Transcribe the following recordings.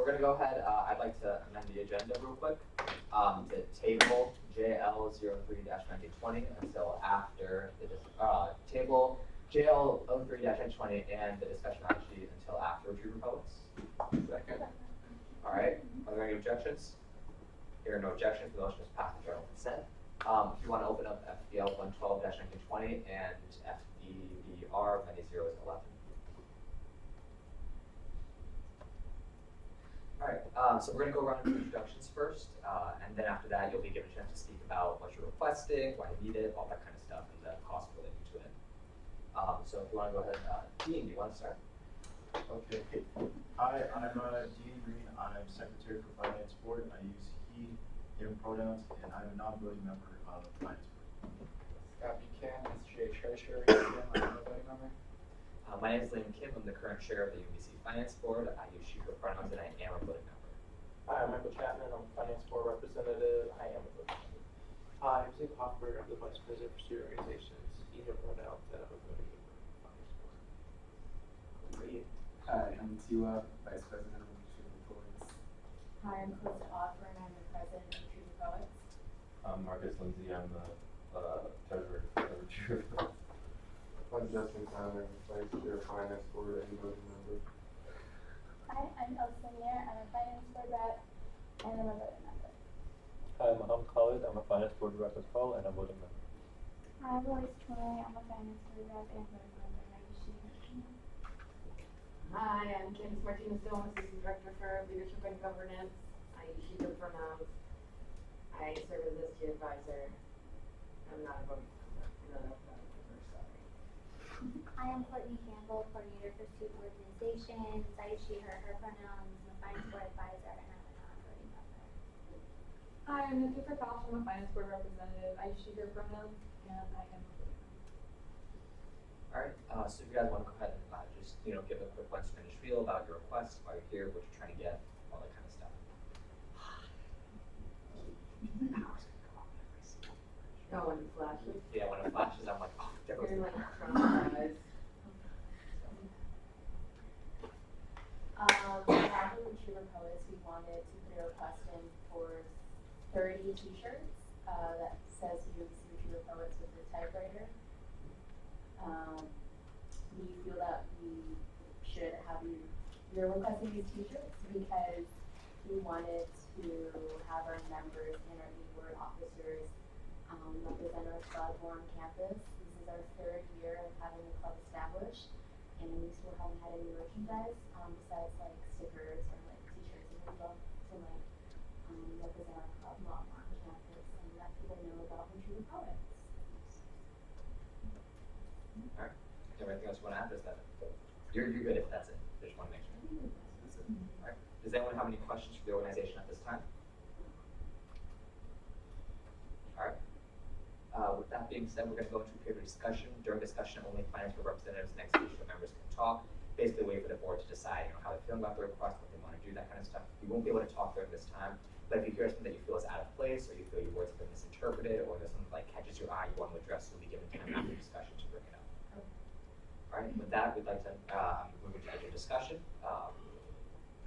we're going to go ahead. I'd like to amend the agenda real quick to table JL03-1920 until after the table JL03-1920 and the discussion actually until after Retriever Poets. Second. All right. Are there any objections? Here are no objections. The motion is passed with general consent. If you want to open up FDL 112-1920 and FDBR many zeros 11. All right, so we're going to go around to introductions first, and then after that, you'll be given a chance to speak about what you're requesting, why you need it, all that kind of stuff, and the cost related to it. So if you want to go ahead, Dean, do you want to start? Okay. Hi, I'm Dean Green. I'm Secretary for Finance Board. I use he, him pronouns, and I'm a non-voting member of the Finance Board. Scott Buchanan, SGA Treasurer. I'm a voting member. My name is Liam Kim. I'm the current chair of the UMBC Finance Board. I use she, her pronouns, and I am a voting member. Hi, I'm Michael Chapman. I'm a Finance Board representative. I am a voting member. Hi, I'm Zig Hoffberg. I'm the Vice President for Student Organizations, either pronouns, and I'm a voting member of the Finance Board. Great. Hi, I'm Tiwa, Vice President of Retriever Poets. Hi, I'm Calista Osborne. I'm the President of Retriever Poets. I'm Marcus Lindsay. I'm the Treasurer of Retriever Poets. I'm Justin Conner, Vice Chair of Finance Board and voting member. Hi, I'm Elsa Nair. I'm a Finance Board rep and I'm a voting member. Hi, I'm Mohammed Khalid. I'm a Finance Board rep as well and a voting member. Hi, I'm Royce Troy. I'm a Finance Board rep and voting member. I use she, her. Hi, I'm Candice Martinez-Stone, Assistant Director for Leadership and Governance. I use she, her pronouns. I serve as SG advisor. I'm not a voting member. I'm not a voting member, sorry. I am Courtney Campbell, Coordinator for Student Organizations. I use she, her pronouns. I'm a Finance Board advisor and I'm a non-voting member. Hi, I'm Nikki Prakash. I'm a Finance Board representative. I use she, her pronouns, and I am a voting member. All right, so if you guys want to go ahead and just give a quick 1-minute spiel about your request, why you're here, what you're trying to get, all that kind of stuff. Oh, when it flashes? Yeah, when it flashes, I'm like, oh, there goes You're the like power. traumatized. On behalf of Retriever Poets, we wanted to put a request in for 30 t-shirts that says UMBC Retriever Poets with the typewriter. We feel that we should have you're requesting these t-shirts because we wanted to have our members and our e-board officers represent our club on campus. This is our 3rd year of having the club established, and we still haven't had any merchandise besides like stickers or like t-shirts. And we'd love to represent our club more on campus and let people know about Retriever Poets. All right. Is there anything else you want to add? Is that you're good if that's it? I just want to make sure. That's it. All right. Does anyone have any questions for the organization at this time? All right. With that being said, we're going to go into a period of discussion. During discussion, only finance board representatives and executive members can talk. Basically, wait for the board to decide, how they're feeling about the request, what they want to do, that kind of stuff. You won't be able to talk during this time, but if you hear something that you feel is out of place, or you feel your words have been misinterpreted, or there's something like catches your eye you want to address, you'll be given time after discussion to bring it up. All right. With that, we'd like to move into the discussion.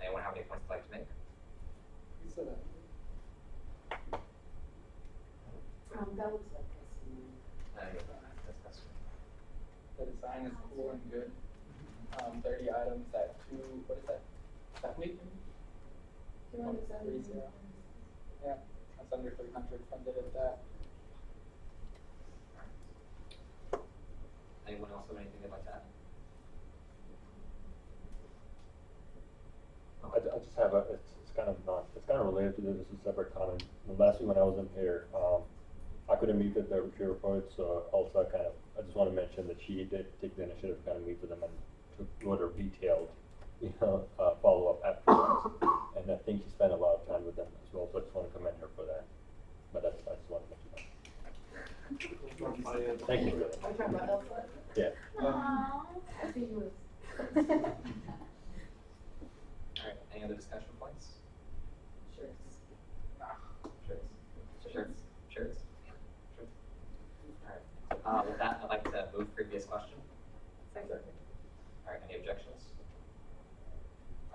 Anyone have any points they'd like to make? You said that. That looks like this. The design is cool and good. 30 items at what is that? 70? 270. Yeah, that's under 300 funded at that. Anyone else have anything they'd like to add? I just have it's kind of related to this. This is a separate comment. Last week when I was in here, I couldn't meet with the Retriever Poets, so also I just want to mention that she did take the initiative to kind of meet with them and to go to detailed, follow up afterwards. And I think she spent a lot of time with them as well, so I just want to commend her for that. But I just want to mention that. Thank you. Are you talking about Elsa? Yeah. I think it was. All right. Any other discussion points? Shirts. Shirts. Shirts. All right. With that, I'd like to move previous question. Second. All right. Any objections?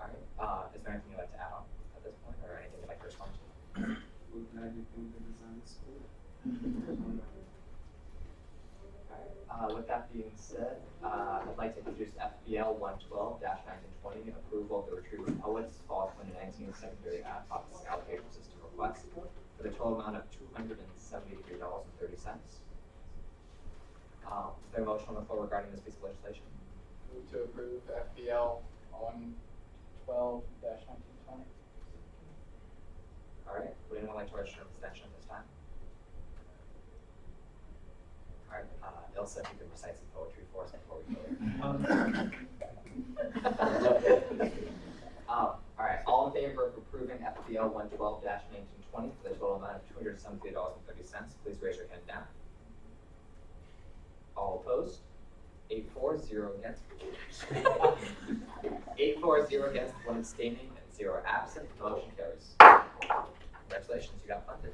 All right. Is there anything you'd like to add on? With that being said, I'd like to introduce FBL 112-1920, approval of the retrieval of poets, fall 2019 secondary office allocation system request for the total amount of $273.30. Is there a motion on the floor regarding this piece of legislation? Move to approve FBL 112-1920. All right, would anyone like to register an abstention at this time? All right, Ilsa, if you could recite some poetry for us before we go there. All right, all in favor of approving FBL 112-1920 for the total amount of $273.30, please raise your hand now. All opposed? 8-4, 0 against. 8-4, 0 against, 1 abstaining, and 0 absent. The motion carries. Congratulations, you got funded.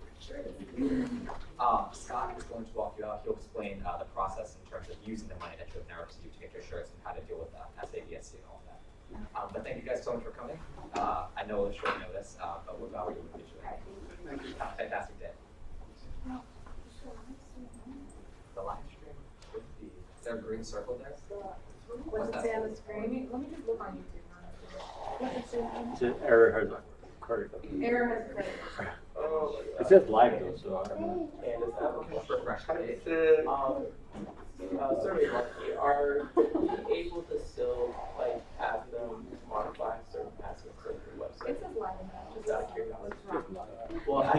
Scott is going to walk you out. He'll explain the process in terms of using the money that you have now received to get your shirts and how to deal with SADSC and all that. But thank you guys so much for coming. I know it was short notice, but we're glad we could meet you. Thank you. Have a fantastic day. The live stream should be. Is there a green circle there? What's it say on the screen? Let me just look on YouTube. What's it say? It's an error has occurred. Error has occurred. Oh, It says live though, so I don't know. Candace, I have a question. Refresh the page. Survey Monkey, are we able to still like have them modify certain aspects of your website? It says live. Just out of curiosity. What's wrong? Well, I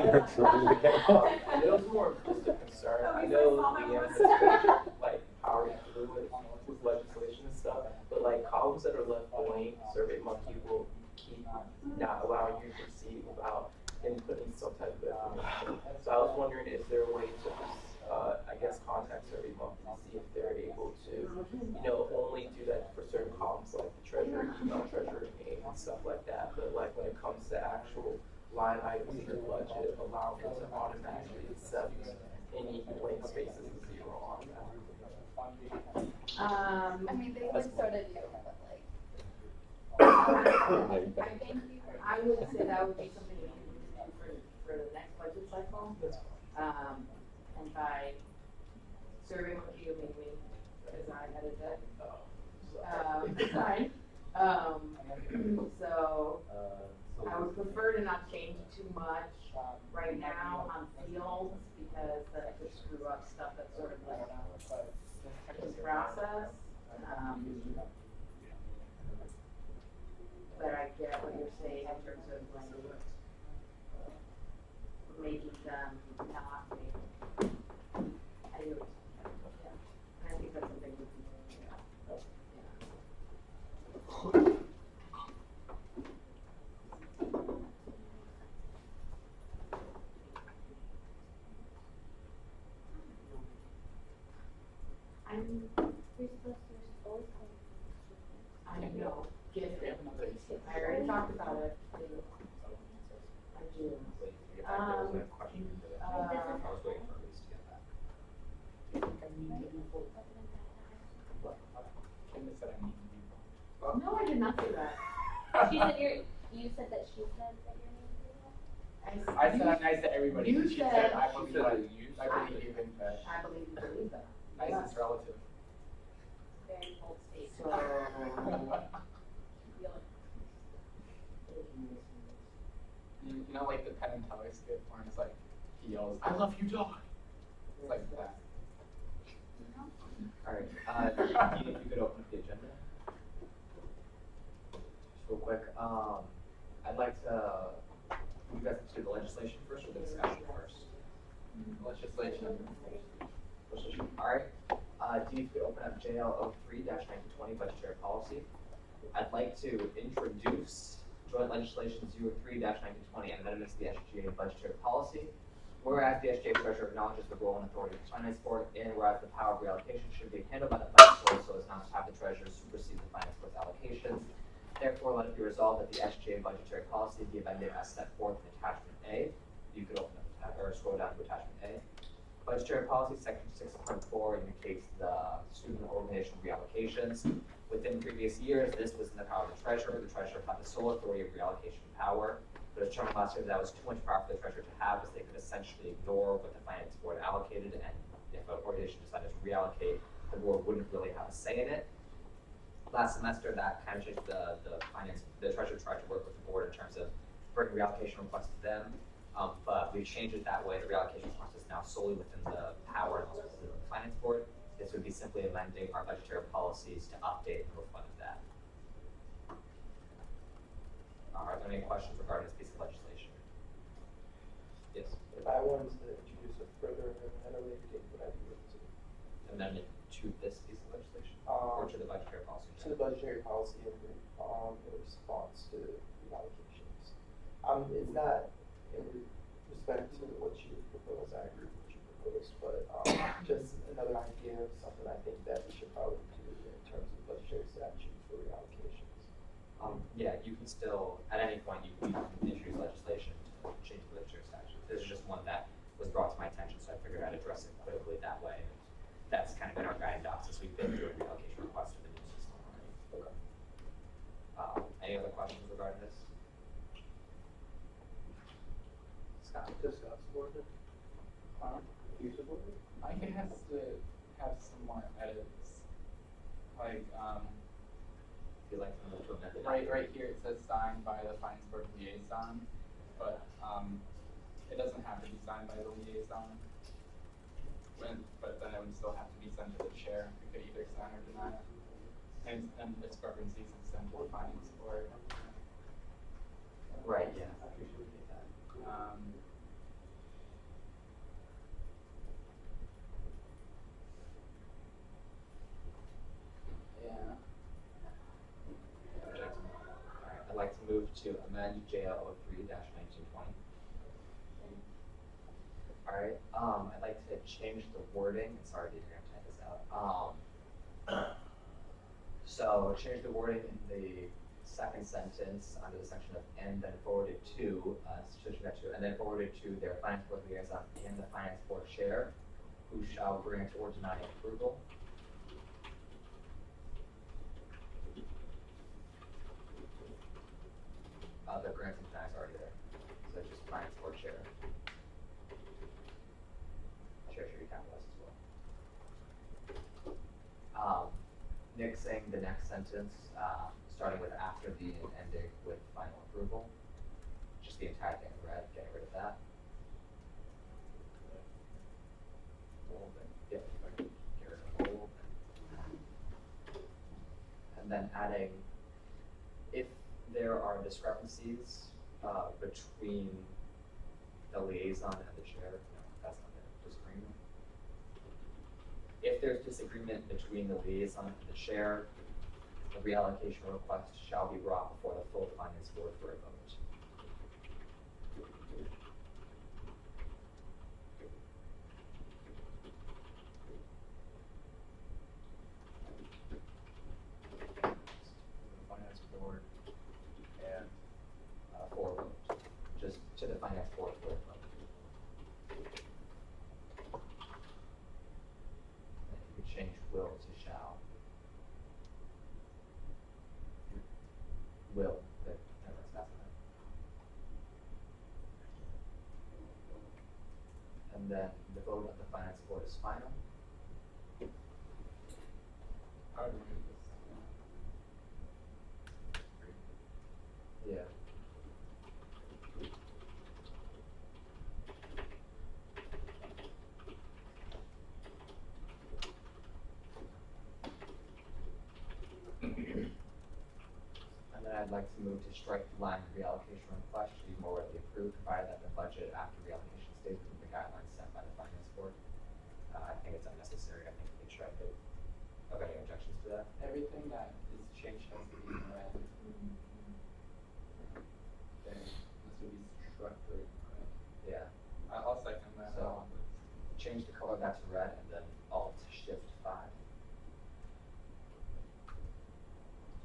know it was more of just a concern. I know Leanne has been like powering through it with legislation and stuff, but like columns that are left blank, Survey Monkey will keep not allowing you to see without inputting some type of information. So I was wondering, is there a way to I guess contact Survey Monkey to see if they're able to, only do that for certain columns like the treasurer, email, treasurer name and stuff like that. But like when it comes to actual line items in your budget, allow them to automatically accept any blank spaces and zero on that. I mean, they would sort of do, but like. I think I would say that would be something we can do for the next budget cycle. And by Survey Monkey, you make me design, edit it. Design. So I would prefer to not change too much right now on fields because that could screw up stuff that's sort of like in process. But I get what you're saying in terms of like making them not make. I do. Yeah. And I think that's something we can do. I know. Get it. I already talked about it. I do. I was waiting for Elise to get back. Candace said I need to be. No, I did not say that. You said that she said that your name is I said I'm nice to everybody. You She said- said I believe that. I believe you think that. I believe you believe that. Nice is relative. very bold So. statement. You know, like the Penn and Teller skit where it's like he yells, "I love you, dog." It's like that. All right, if you could open up the agenda. Just real quick, I'd like to, you guys have to do the legislation first or the discussion first? Legislation. All right, Dean, if you could open up JL 03-1920 budgetary policy. I'd like to introduce Joint Legislation 03-1920 amendments to the SGA budgetary policy. Whereas the SGA treasurer acknowledges the role and authority of the finance board, and whereas the power of reallocation should be handled by the finance board so as not to have the treasurer supersede the finance board's allocations. Therefore, let it be resolved that the SGA budgetary policy be amended as set forth in attachment A. You could open up or scroll down to attachment A. Budgetary policy section 6.4 indicates the student organization reallocations. Within previous years, this was in the power of the treasurer. The treasurer had the sole authority of reallocation power, but It was determined last year that was too much power for the treasurer to have, because they could essentially ignore what the finance board allocated, and if an organization decided to reallocate, the board wouldn't really have a say in it. Last semester, that kind of changed the treasurer tried to work with the board in terms of bringing reallocation requests to them, but we changed it that way. The reallocation request is now solely within the power and also within the finance board. This would be simply amending our budgetary policies to update and reflect that. Are there any questions regarding this piece of legislation? Yes. If I wanted to introduce a further amendment at a later date, would I be able to? Amendment to this piece of legislation, or to the budgetary policy? To the budgetary policy in response to reallocations. It's not in respect to what you propose, I agree with what you proposed, but just another idea of something I think that we should probably do in terms of budgetary statutes for reallocations. Yeah, you can still, at any point, you can introduce legislation to change the budgetary statute. This is just one that was brought to my attention, so I figured I'd address it quickly that way. And that's kind of been our guiding docs as we've been doing reallocation requests for the new system already. Okay. Any other questions regarding this? Scott? Does Scott support it? Do you support it? I think it has to have some more edits. Like, If you'd like to move to amend it. right here it says signed by the finance board liaison, but it doesn't have to be signed by the liaison. But then it would still have to be sent to the chair. We could either sign or deny it. And discrepancies and sent to the finance board. Right, yeah, I appreciate that. Yeah. Alright, I'd like to move to amend JL 03-1920. Alright, I'd like to change the wording. Sorry, you're gonna type this out. So change the wording in the second sentence under the section of and then forwarded to, and then forwarded to their finance board liaison and the finance board chair, who shall grant or deny approval. The grant and deny is already there, so it's just finance board chair. Chair should be capitalized as well. Nixing the next sentence, starting with after the and ending with final approval. Just the entire thing in red, getting rid of that. The whole thing. Yep, get rid of the whole thing. And then adding, if there are discrepancies between the liaison and the chair, no, that's not a disagreement. If there's disagreement between the liaison and the chair, the reallocation request shall be brought before the full finance board for a vote. The finance board and For a vote, just to the finance board for a vote. And if you could change will to shall. Will, that never specified. And then the vote of the finance board is final. I would remove this. Yeah. And then I'd like to move to strike the line reallocation request should be more readily approved, provided that the budget after reallocation stays within the guidelines set by the finance board. I think it's unnecessary. I think we can strike it. Have any objections to that? Everything that is changed has to be in red. Okay, this would be struck through, right? Yeah. I'll second that. So change the color back to red and then Alt Shift 5.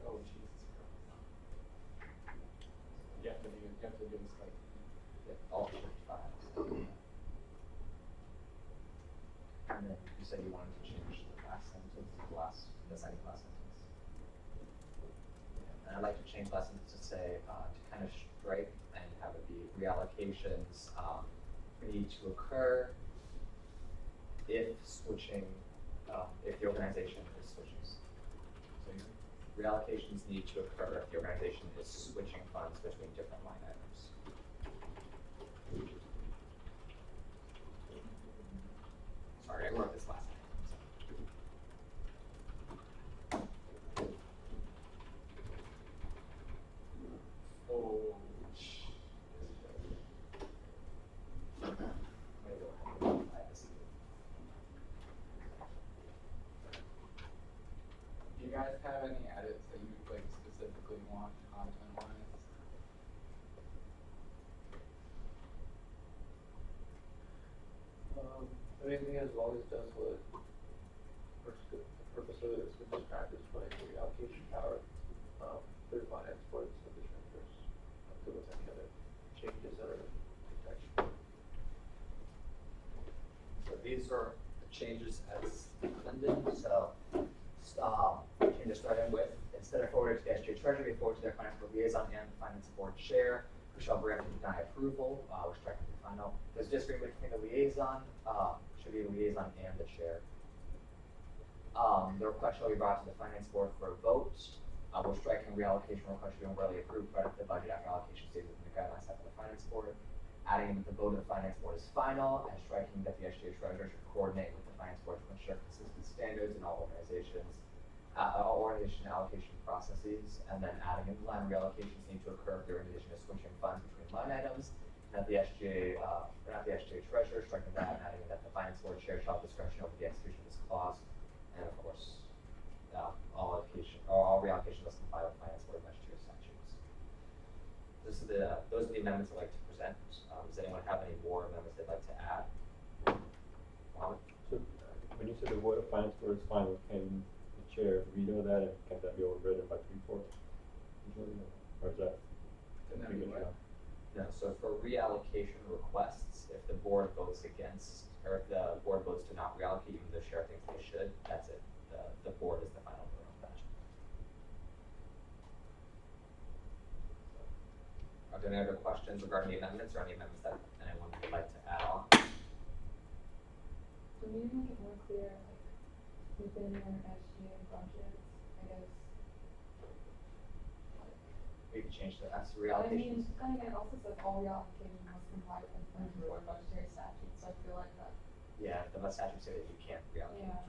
Oh, Jesus Christ. You have to do this like. Yeah, Alt Shift 5. And then you said you wanted to change the last sentence, the second last sentence. And I'd like to change last sentence to say, to kind of strike and have it be reallocations need to occur if switching, if the organization is switching. So reallocations need to occur if the organization is switching funds between different line items. Sorry, I wrote this last night. Oh. Do you guys have any edits that you like specifically want content-wise? Anything as long as it does what the purpose of it has been described as like reallocation power through finance boards of the treasurers. Not good with any other changes that are detected. So these are the changes as amended. So changes starting with, instead of forwarding to the SGA treasurer, we forward to their financial liaison and finance board chair, who shall grant and deny approval, which striking the final. There's disagreement between the liaison, should be the liaison and the chair. The request shall be brought to the finance board for a vote. We're striking reallocation request should be orally approved prior to the budget after allocation stays within the guidelines set by the finance board. Adding that the vote of the finance board is final, and striking that the SGA treasurer should coordinate with the finance board to ensure consistent standards in all organization allocation processes, and then adding in line reallocations need to occur if the organization is switching funds between line items. Not the SGA, not the SGA treasurer, striking that, and adding in that the finance board chair shall have discretion over the execution of this clause, and of course, all reallocation must comply with finance board budgetary statutes. Those are the amendments I'd like to present. Does anyone have any more amendments they'd like to add? Mohammed? So, when you said the vote of finance board is final, can the chair veto that, and can that be overridden by 3/4? Or is that? Can that be what? No, so for reallocation requests, if the board votes against, or if the board votes to not reallocate, even though the chair thinks they should, that's it. The board is the final vote on that. Are there any other questions regarding the amendments, or any amendments that anyone would like to add on? So maybe make it more clear, like, within your SGA budgets, I guess. We can change the S I reallocations. mean, then again, it also says all reallocations must comply with finance board budgetary statutes, so I feel like that. Yeah, the statutes say that you can't reallocate Yeah.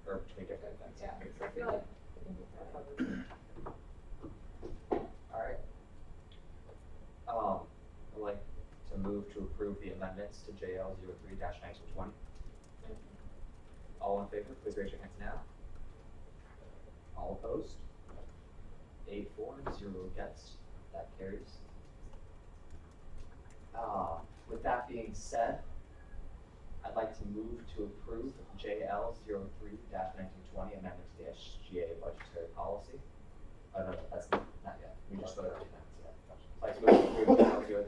between different events. Yeah, so I feel like we can get that covered. All right. I'd like to move to approve the amendments to JL 03-1920. All in favor, please raise your hands now. All opposed? 8-4, 0 against. That carries. With that being said, I'd like to move to approve JL 03-1920 amendment to the SGA budgetary policy. Oh no, that's not yet. We just voted on the amendments yet. I'd like to move to approve JL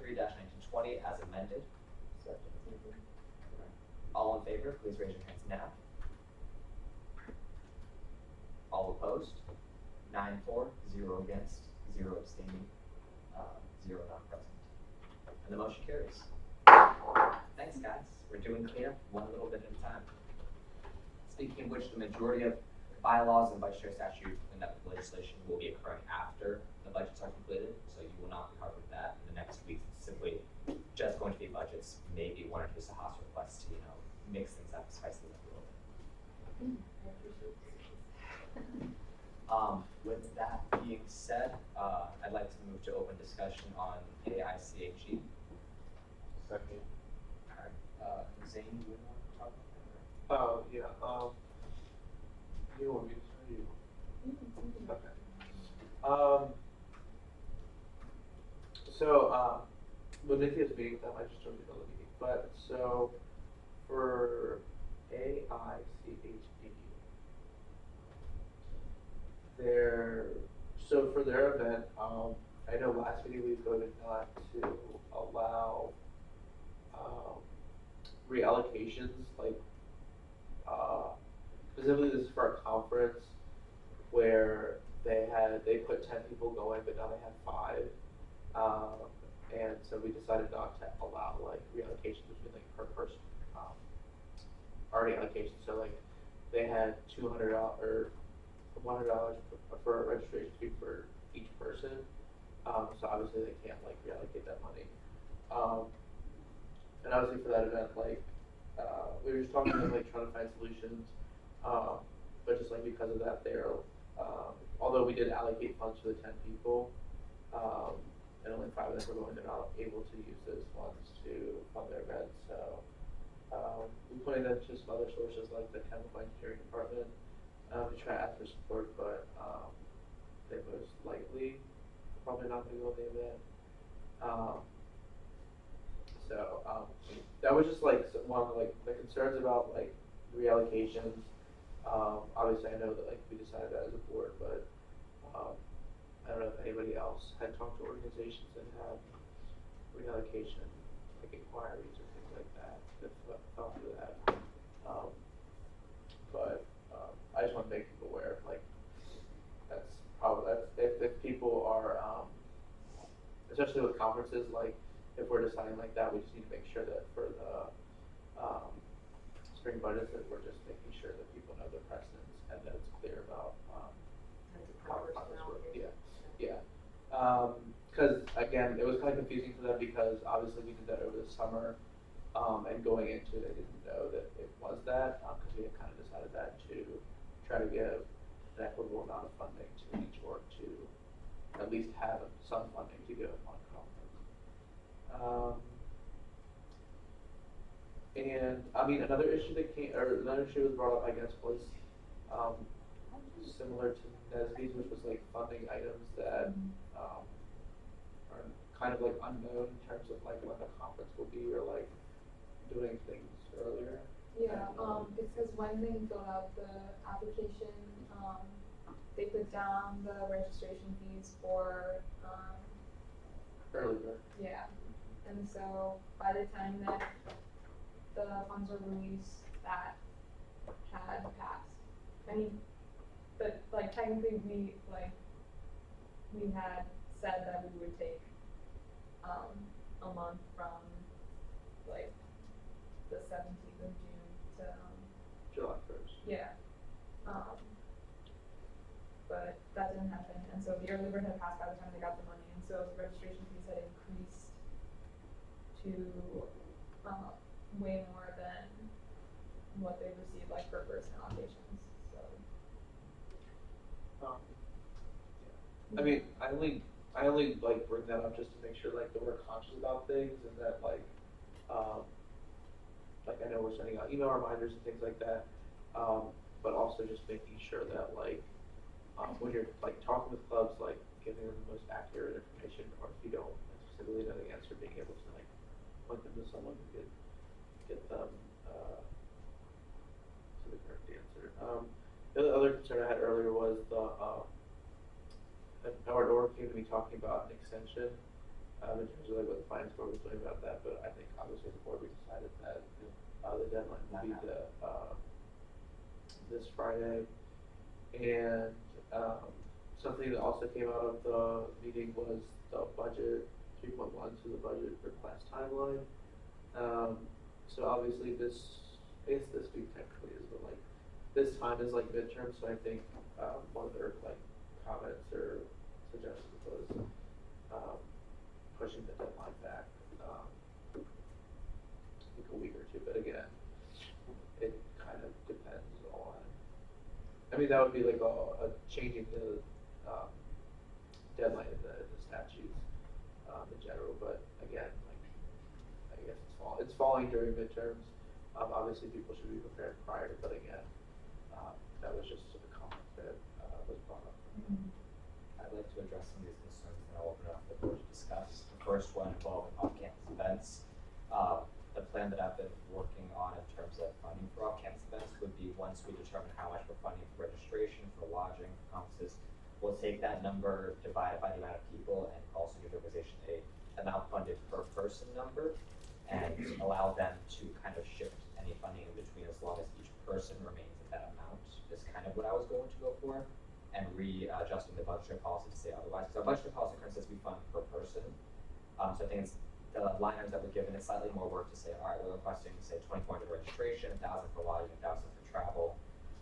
03-1920 as amended. All in favor, please raise your hands now. All opposed? 9-4, 0 against, 0 abstaining, 0 not present. And the motion carries. Thanks, guys. We're doing cleanup one little bit at a time. Speaking of which, the majority of bylaws and budgetary statute and that legislation will be occurring after the budgets are completed, so you will not be covered with that in the next week. It's simply just going to be budgets, maybe one or two Sahas requests to, mix things up, spice things up a little bit. I appreciate this. With that being said, I'd like to move to open discussion on AICHE. Second. Alright, Zane, do you want to talk about that? Oh, yeah, you want me to tell you? Okay. So, when Nithia's meeting, that might just join the other meeting, but so for AICHE, so for their event, I know last meeting we voted not to allow reallocations, like specifically this is for a conference where they put 10 people going, but now they have 5, and so we decided not to allow like reallocations between like per person, already allocation. So like they had $200 or $100 for a registration fee for each person. So obviously they can't like reallocate that money. And obviously for that event, like we were just talking about like trying to find solutions. But just like because of that, they're although we did allocate funds for the 10 people, and only 5 of them were going, they're not able to use those funds to fund their events. So we pointed them to some other sources like the chemical engineering department to try to ask for support, but they most likely probably not going to go to the event. That was just like one of like the concerns about like reallocations. Obviously, I know that like we decided that as a board, but I don't know if anybody else had talked to organizations that had reallocation like inquiries or things like that that fell through that. I just want to make people aware of like if people are especially with conferences, like if we're deciding like that, we just need to make sure that for the spring budgets that we're just making sure that people know the precedents and that it's clear about how Congress works. Yeah. Because again, it was kind of confusing for them because obviously we did that over the summer, and going into it, I didn't know that it was that because we had kind of decided that to try to give an equitable amount of funding to each org to at least have some funding to give on conference. And I mean, another issue that was brought up, I guess, was similar to NESB's, which was like funding items that are kind of like unknown in terms of like when the conference will be or like doing things earlier. Yeah, it's because when they filled out the application, they put down the registration fees for Earlier. yeah, and so by the time that the funds were released, that had passed. I mean, but like technically we had said that we would take a month from like the 17th of June to July 1st. yeah. But that didn't happen, and so the early bird had passed by the time they got the money, and so the registration fees had increased to way more than what they received like per person allocations. So. I mean, I only like bring that up just to make sure like that we're conscious about things and that like I know we're sending out email reminders and things like that, but also just making sure that like when you're like talking with clubs, like giving them the most accurate information, or if you don't specifically know the answer, being able to like point them to someone who could get them to the correct answer. The other concern I had earlier was our org came to me talking about an extension in terms of like what the finance board was doing about that, but I think obviously the board we decided that the deadline would be this Friday. And something that also came out of the meeting was the budget 3.1, so the budget request timeline. So obviously this week technically is, but like this time is like midterm, so I think one of their like comments or suggestions was pushing the deadline back I think a week or two, but again, it kind of depends on, I mean, that would be like a changing the deadline in the statutes in general, but again, like, I guess it's falling during midterms. Obviously people should be prepared prior to, but again, that was just a comment that was brought up. I'd like to address some of these concerns and I'll open it up for the board to discuss. The first one involving off-campus events. The plan that I've been working on in terms of funding for off-campus events would be once we determine how much we're funding for registration, for lodging, for conferences, we'll take that number, divide it by the amount of people, and also give the organization a amount funded per person number, and allow them to kind of shift any funding in between as long as each person remains at that amount is kind of what I was going to go for, and readjusting the budgetary policy to say otherwise. Because our budgetary policy currently says we fund per person, so I think it's the line items that we're given, it's slightly more work to say, all right, we're requesting, say, 2,400 registration, 1,000 for lodging, 1,000 for travel.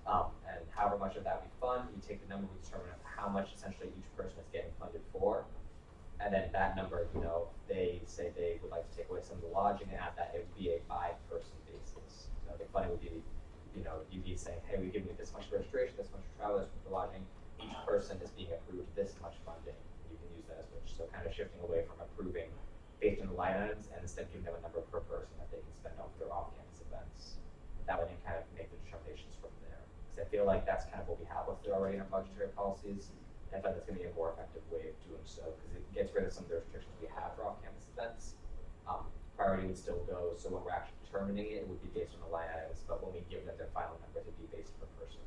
And however much of that we fund, we take the number, we determine how much essentially each person is getting funded for. And then that number, you know, they say they would like to take away some of the lodging and add that, it would be a 5-person basis. So the funding would be, you know, you'd be saying, hey, we're giving you this much for registration, this much for travel, this much for lodging. Each person is being approved this much funding. You can use that as which. So kind of shifting away from approving based on the line items and instead giving them a number per person that they can spend on their off-campus events. That way they kind of make the determinations from there. Because I feel like that's kind of what we have listed already in our budgetary policies. And I feel like that's going to be a more effective way of doing so because it gets rid of some of the restrictions we have for off-campus events. Priority would still go, so when we're actually determining it, it would be based on the line items, but when we give them their final number, it'd be based per person.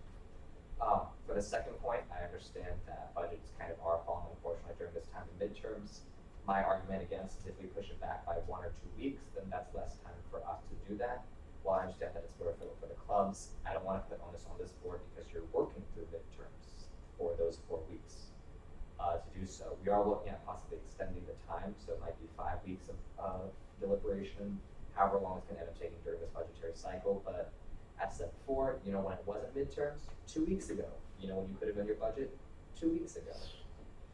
For the second point, I understand that budgets kind of are falling, unfortunately, during this time of midterms. My argument against is if we push it back by 1 or 2 weeks, then that's less time for us to do that. While I understand that it's more for the clubs, I don't want to put onus on this board because you're working through midterms for those 4 weeks. To do so, we are looking at possibly extending the time, so it might be 5 weeks of deliberation, however long it's going to end up taking during this budgetary cycle. But as said before, you know, when it wasn't midterms, 2 weeks ago, you know, when you could have done your budget 2 weeks ago.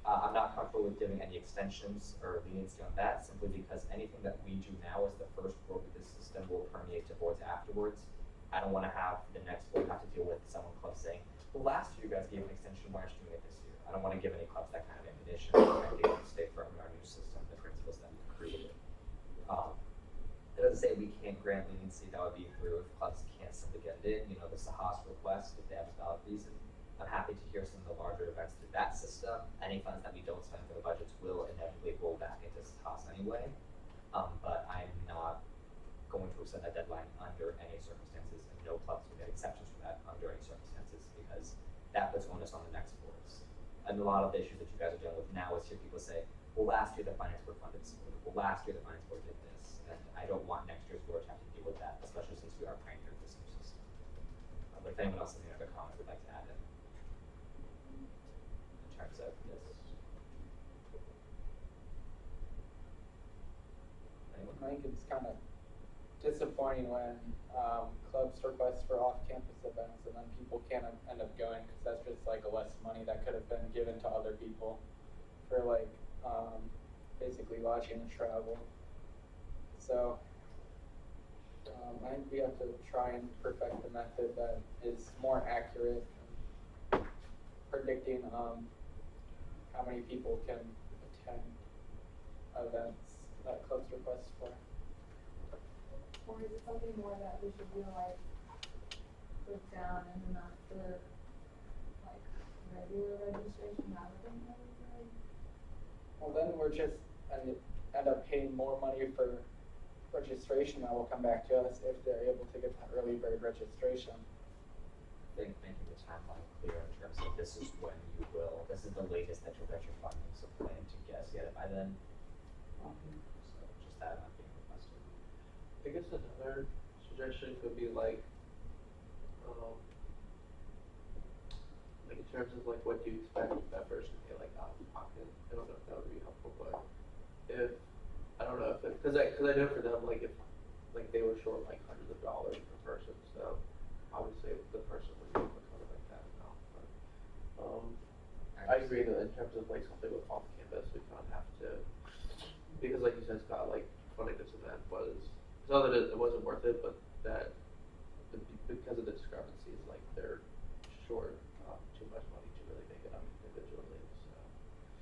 I'm not comfortable with giving any extensions or leniency on that, simply because anything that we do now as the first board with this system will permeate to boards afterwards. I don't want to have the next board have to deal with someone club saying, well, last year you guys gave an extension, why aren't you doing it this year? I don't want to give any clubs that kind of ammunition. I think we can stay firm in our new system, the principles that we created. It doesn't say we can't grant leniency, that would be through if clubs can't simply get it in. You know, the Sahas request, if they have a valid reason. I'm happy to hear some of the larger events through that system. Any funds that we don't spend for the budgets will inevitably roll back into Sahas anyway. But I'm not going to extend that deadline under any circumstances, and no clubs will get exceptions for that under any circumstances because that puts onus on the next boards. And a lot of the issues that you guys are dealing with now is hear people say, well, last year the finance board funded this, well, last year the finance board did this, and I don't want next year's board to have to deal with that, especially since we are pioneering this new system. But if anyone else has any other comment would like to add in terms of this. Anyone? I think it's kind of disappointing when clubs request for off-campus events and then people can't end up going because that's just like a less money that could have been given to other people for like basically lodging and travel. So I think we have to try and perfect the method that is more accurate in predicting how many people can attend events that clubs request for. Or is it something more that we should do like put down and not the like regular registration rather than everything? Well, then we're just end up paying more money for registration that will come back to us if they're able to get that early bird registration. I think making the timeline clear in terms of this is when you will, this is the latest that you'll get your funding, so plan to get it by then. So just that not being requested. I guess another suggestion could be like in terms of like what do you expect that person to pay like out of pocket. I don't know if that would be helpful, but if I don't know if because I know for them like if like they were short like hundreds of dollars per person, so obviously the person would be able to cover like that amount. But I agree that in terms of like something with off campus, we kind of have to because like you said, Scott, like funding this event was. It's not that it wasn't worth it, but that because of the discrepancies, like they're short too much money to really make it up individually. So.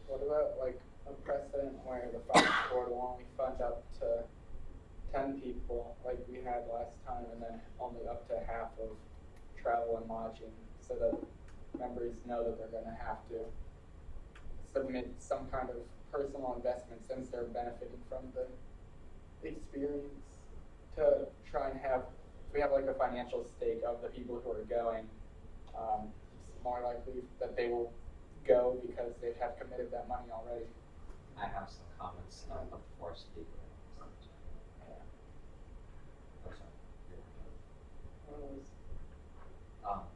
What about like a precedent where the finance board will only fund up to 10 people, like we had last time, and then only up to half of travel and lodging, so that members know that they're going to have to submit some kind of personal investment since they're benefiting from the experience. To try and have, if we have like a financial stake of the people who are going, it's more likely that they will go because they have committed that money already. I have some comments before I speak. Yeah. Oh,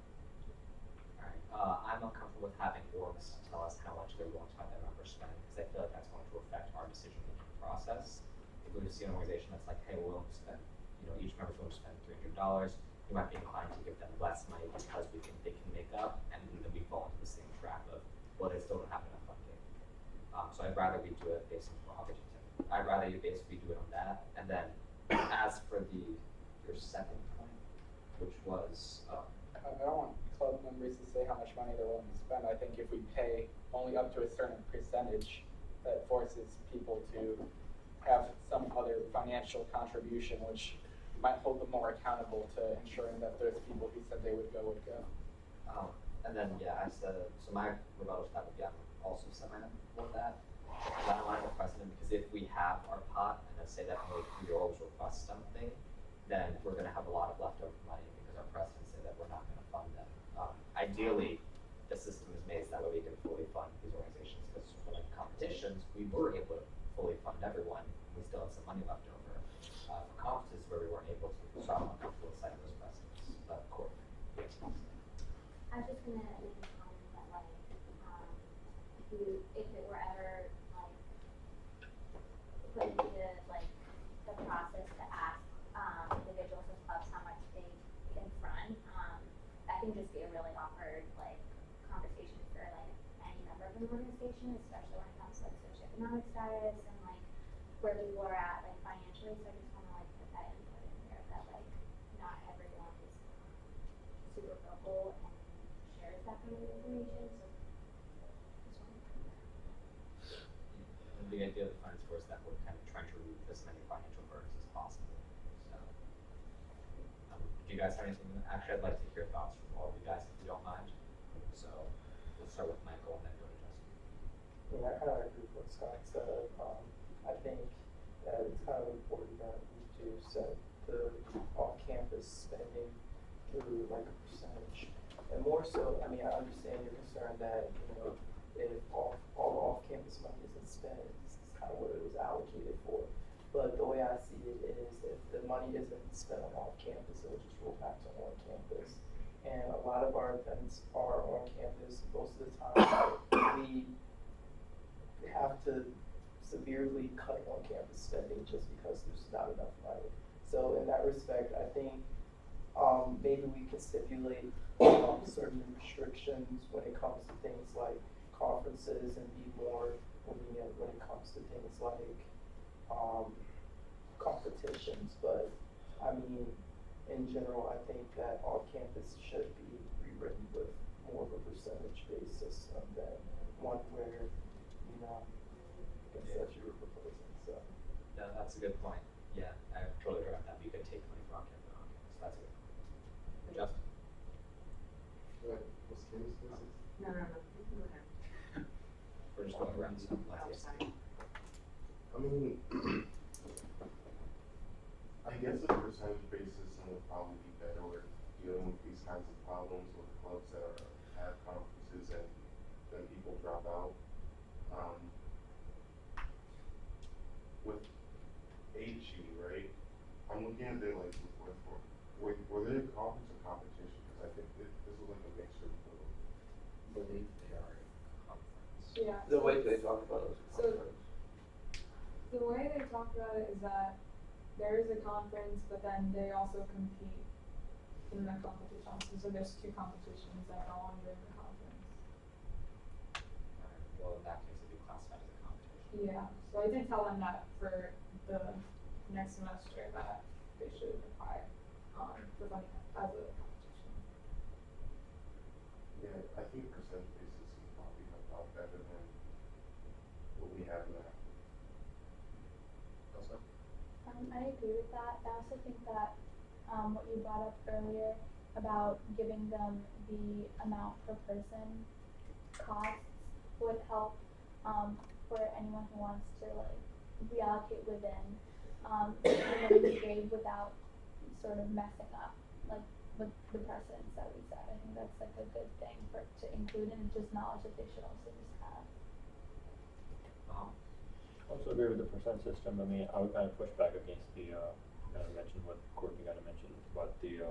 sorry. I'm uncomfortable with having orgs tell us how much they're willing to have their members spend because I feel like that's going to affect our decision-making process. if we see an organization that's like, hey, we're willing to spend, each member's willing to spend $300, we might be inclined to give them less money because we think they can make up, and then we fall into the same trap of, well, they still don't have enough funding. So I'd rather we do it based on opportunity. I'd rather you basically do it on that, and then as for your second point, which was, I don't want club members to say how much money they're willing to spend. I think if we pay only up to a certain percentage, that forces people to have some other financial contribution, which might hold them more accountable to ensuring that those people who said they would go would go. and then, yeah, I said, so my rebuttal to that would be, I'm also semi with that. I don't want to precedent, because if we have our pot, and let's say that only 3-year-olds request something, then we're gonna have a lot of leftover money, because our precedents say that we're not gonna fund them. Ideally, the system is made so that way we can fully fund these organizations, because for like competitions, we were able to fully fund everyone, and we still have some money left over. For conferences where we weren't able to, so I'm uncomfortable with citing those precedents, but court. Yes. I was just gonna make a comment that like, if it were ever like put into like the process to ask individuals and clubs how much they can front, that can just be a really awkward like conversation for like any member of an organization, especially when it comes to like socioeconomic status and like where people are at like financially. So I just wanna like put that input in there that like not everyone is super vocal and shares that kind of information. So just wanna put that. And the idea of the finance force that we're kind of trying to remove as many financial burdens as possible. So, do you guys have anything? Actually, I'd like to hear thoughts from all of you guys, if you don't mind. So, we'll start with Michael and then go to Justin. Yeah, I kind of agree with what Scott said. I think that it's kind of important that we do set the off-campus spending through like a percentage. And more so, I mean, I understand your concern that, if all the off-campus money isn't spent, this is kind of what it was allocated for. But the way I see it is, if the money isn't spent on off-campus, it will just roll back to on-campus. And a lot of our events are on campus. Most of the time, we have to severely cut on-campus spending just because there's not enough money. So in that respect, I think maybe we can stipulate certain restrictions when it comes to things like conferences and be more lenient when it comes to things like competitions. But I mean, in general, I think that off-campus should be rewritten with more of a percentage-based system than one where, it's such you were proposing. So. No, that's a good point. Yeah, I totally agree with that. We could take money from on-campus and on-campus. That's a good point. Justin? Right, what's Candace gonna say? No, you can go ahead. We're just going around, so Oh, let's sorry. I mean, I guess a percentage basis would probably be better with dealing with these kinds of problems with clubs that have conferences and then people drop out. With HE, right? I'm looking at it like, were they a conference or competition? Because I think this was like a mixture of both. I believe they are a conference. Yeah. The way they talk about it. So the way they talk about it is that there is a conference, but then they also compete in the competition. So there's 2 competitions that go on during the conference. Well, in that case, it'd be classified as a competition. Yeah. So I did tell them that for the next semester that they should apply for funding as a competition. Yeah, I think percentage basis is probably a lot better than what we have now. Also? I agree with that. I also think that what you brought up earlier about giving them the amount per person costs would help for anyone who wants to like reallocate within the minimum grade without sort of messing up like with the precedents that we set. I think that's like a good thing to include, and just knowledge that they should also just have. I also agree with the percent system. I mean, I would kind of push back against the kind of mention what Courtney kind of mentioned about the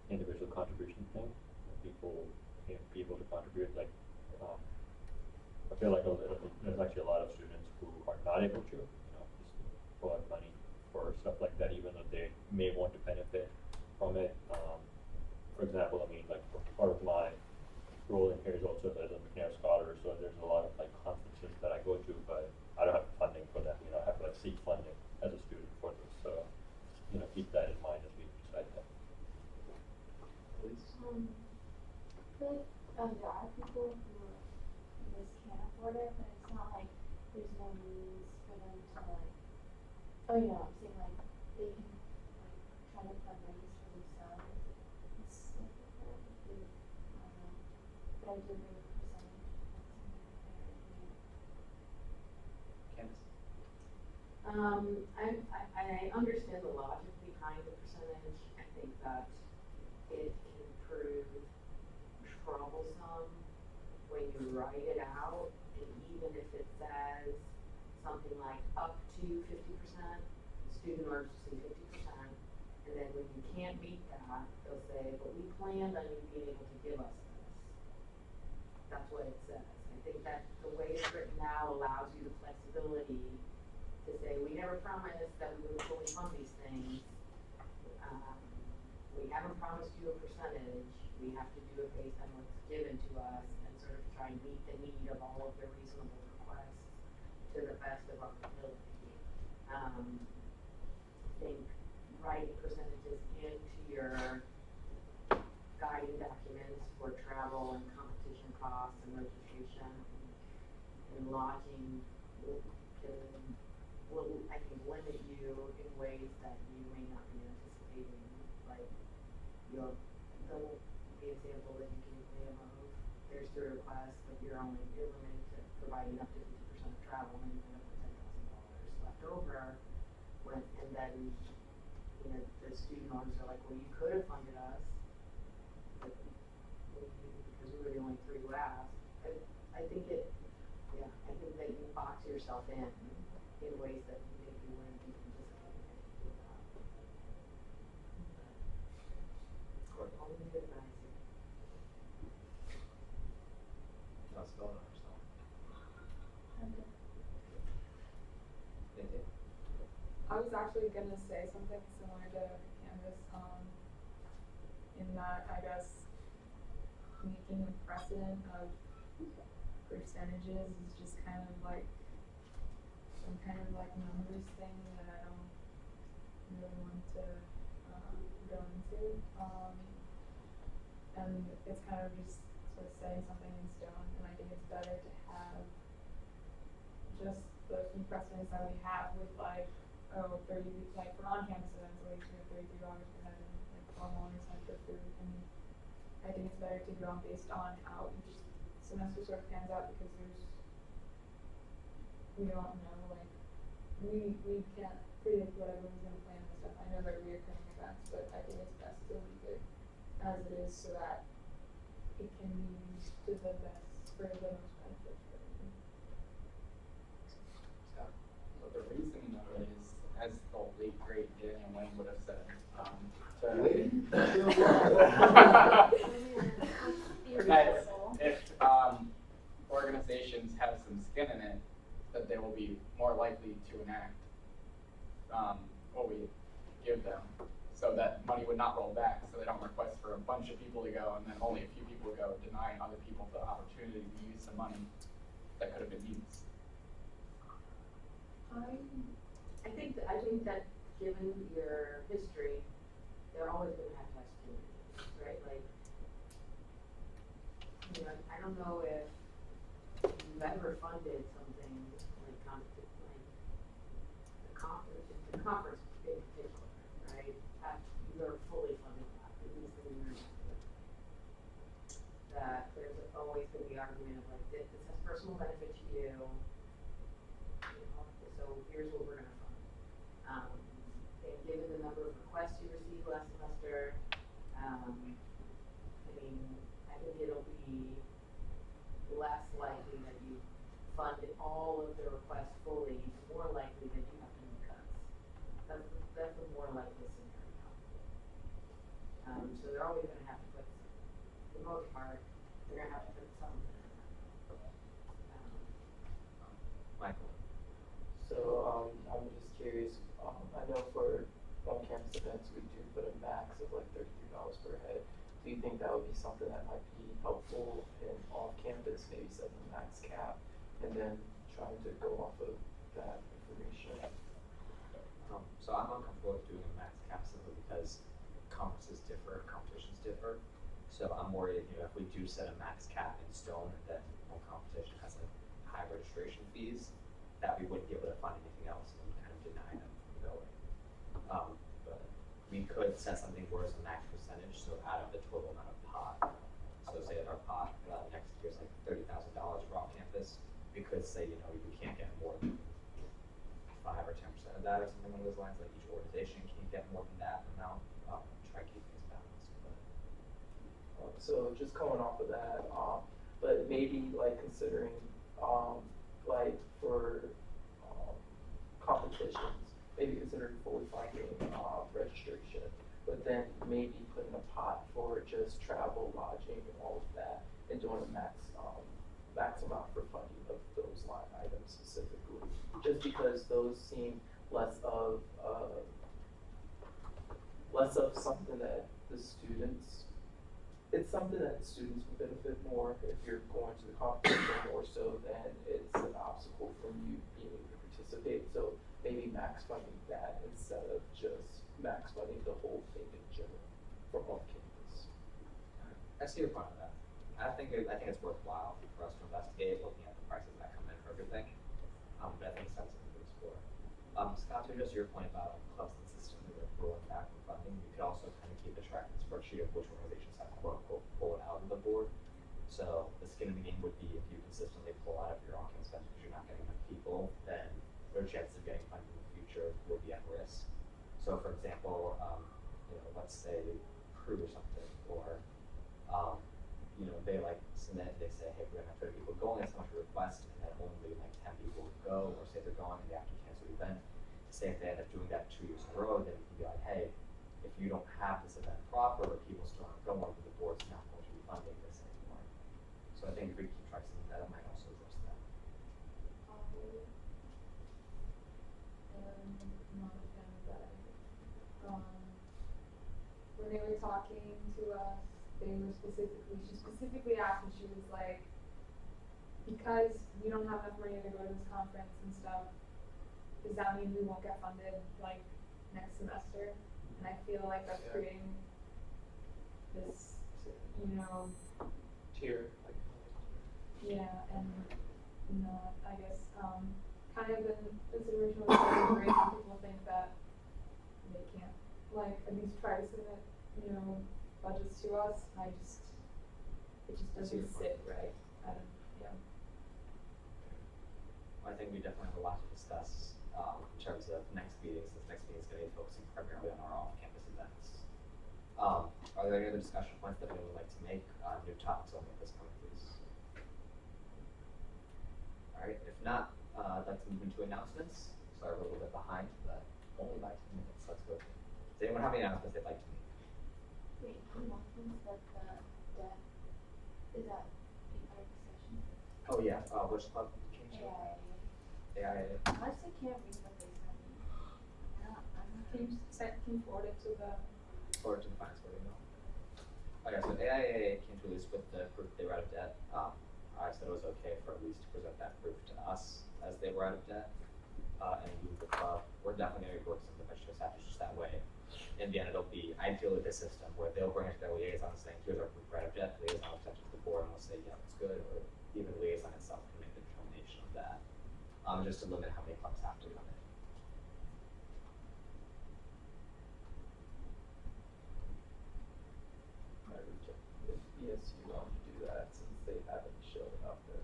individual contribution thing. People can't be able to contribute. Like, I feel like there's actually a lot of students who are not able to. Just, but stuff like that, even though they may want to benefit from it. For example, I mean, like part of my role in here is also as a McNair scholar, so there's a lot of like conferences that I go to, but I don't have funding for them. You know, I have to like seek funding as a student for this. So, you know, keep that in mind as we decide that. Please. I feel like there are people who just can't afford it, but it's not like there's no means for them to like, oh, you know, I'm saying like they can like try to fundraise for themselves. It's difficult. I don't know, but I do agree with the percentage. Candace. I understand the logic behind the percentage. I think that it can prove troublesome when you write it out, and even if it says something like up to 50%, the student orders to see 50%, and then when you can't meet that, they'll say, but we planned on you being able to give us this. That's what it says. I think that the way it's written now allows you the flexibility to say, we never promised that we would fully fund these things. We haven't promised you a percentage. We have to do it based on what's given to us and sort of try and meet the need of all of the reasonable requests to the best of our ability. I think writing percentages into your guiding documents for travel and competition costs and registration and lodging will, I think, limit you in ways that you may not be anticipating. Like, the example that you gave me of there's 3 requests, but you're limited to providing up to 50% of travel, and you end up with $10,000 left over. And then, you know, the student owners are like, well, you could have funded us, but because we were the only 3 who asked. I think that you box yourself in ways that maybe you wouldn't be anticipating. Only good advice. Not spelling it yourself. Okay. Thank you. I was actually gonna say something similar to Canvas, in that I guess making a precedent of percentages is just kind of like some kind of like numbers thing that I don't really want to go into. And it's kind of just sort of setting something in stone, and I think it's better to have just the few precedents that we have with like, oh, 30, like for on-campus events, at least we have $33 per head and like formal and for food. And I think it's better to go based on how each semester sort of pans out, because we don't know, like, we can't predict what everyone's going to plan and stuff. I know they're reoccurring events, but I think it's best to leave it as it is so that it can be used to the best, for the most benefit for everyone. But the reasoning of it is, as the late great Daniel Wayne would have said, that if organizations have some skin in it, that they will be more likely to enact what we give them, so that money would not roll back, so they don't request for a bunch of people to go and then only a few people go, denying other people the opportunity to use some money that could have been used. I think that given your history, they're always going to have students, right? Like, you know, I don't know if you've ever funded something like the conference in particular, right? You're fully funded that, at least in the university. That there's always going to be argument of like, this has personal benefit to you, so here's what we're going to fund. And given the number of requests you received last semester, I mean, I think it'll be less likely that you fund all of the requests fully, more likely that you have to make cuts. That's a more likely scenario. So they're always going to have to put, for the most part, they're going to have to put something in. do you think that would be something that might be helpful in off campus, maybe setting a max cap, and then trying to go off of that information? So I'm uncomfortable with doing a max cap simply because conferences differ, competitions differ. So I'm worried, if we do set a max cap in stone, then one competition has like high registration fees, that we wouldn't be able to fund anything else and kind of deny them from going. But we could set something where it's a max percentage, so out of the total amount of pot. So say that our pot next year is like $30,000 for off campus, we could say, you can't get more than 5 or 10% of that or something along those lines. Like each organization can't get more than that amount. Try to keep things balanced. So just coming off of that, but maybe like considering like for competitions, maybe considering fully funding registration, but then maybe putting a pot for just travel, lodging, and all of that, and doing a max amount for funding of those line items specifically, just because those seem less of something that the students. It's something that students would benefit more if you're going to the competition more so than it's an obstacle from you being able to participate. So maybe max funding that instead of just max funding the whole thing in general from off campus. I see your point on that. I think it's worthwhile for us to investigate looking at the prices that come in for everything. But I think it's something to explore. Scott, to just your point about clubs and system that are rolling back for funding, you could also kind of keep a track and spreadsheet of which organizations have quote unquote pulled out of the board. So the skin in the game would be if you consistently pull out of your on-campus events because you're not getting enough people, then their chances of getting funding in the future would be at risk. So for example, let's say Crew or something, or they like submit, they say, hey, we're gonna have 30 people going, that's how much we request, and then only like 10 people would go, or say they're going and they have to cancel the event. Say if they end up doing that 2 years in a row, then you can be like, hey, if you don't have this event proper, but people still aren't going, the board's not going to be funding this anymore. So I think if we keep track of that, it might also address that. Not a fan of that. When they were talking to us, she specifically asked me, she was like, because we don't have enough money to go to this conference and stuff, does that mean we won't get funded like next semester? And I feel like that's creating this, Tier. yeah, and not, I guess, kind of in the situation with brain, people think that they can't, like, at least try to submit, budgets to us. It just doesn't sit right. Yeah. I think we definitely have a lot to discuss in terms of next meetings, since next meeting is going to be focusing primarily on our off-campus events. Are there any other discussion points that anyone would like to make on new topics only at this point, please? All right, if not, I'd like to move into announcements. Sorry, we're a little bit behind, but only by 10 minutes. Let's go. Does anyone have any announcements they'd like to make? Wait, announcements that the debt, is that a part of the session? Oh yeah, which club came to? AIA. I actually can't read what they sent me. Yeah, Can you forward it to the? Forward to the finance board email. Okay, so AIA came to Elise with the proof they were out of debt. I said it was okay for Elise to present that proof to us as they were out of debt. And we, the club, we're definitely going to be working some of the budget statutes just that way. In the end, it'll be ideally this system where they'll bring it to their liaison saying, here's our proof we're out of debt. The liaison will present it to the board and we'll say, yeah, that's good. Or even the liaison itself can make the determination of that. Just to limit how many clubs have to come in. If ESU wanted to do that, since they haven't shown up in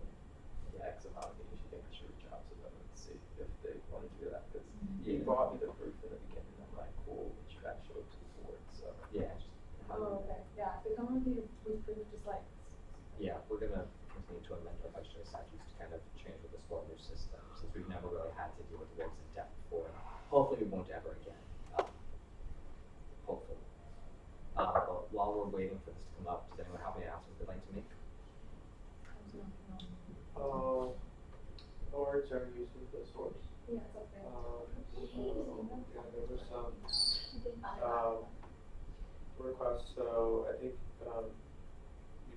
X amount of meetings, you think I should reach out to them and see if they want to do that? Because he brought me the proof in the beginning, and I'm like, cool, but you gotta show it to the board, so. Yeah. Oh, okay. Yeah, if they come with you with proof, just like. Yeah, we're gonna continue to amend our budgetary statutes to kind of change with this whole new system, since we've never really had to deal with the regs in depth before. Hopefully we won't ever again. Hopefully. But while we're waiting for this to come up, does anyone have any announcements they'd like to make? Awards are usually the source. Yeah, it's up there. Yeah, there was some, request, so I think,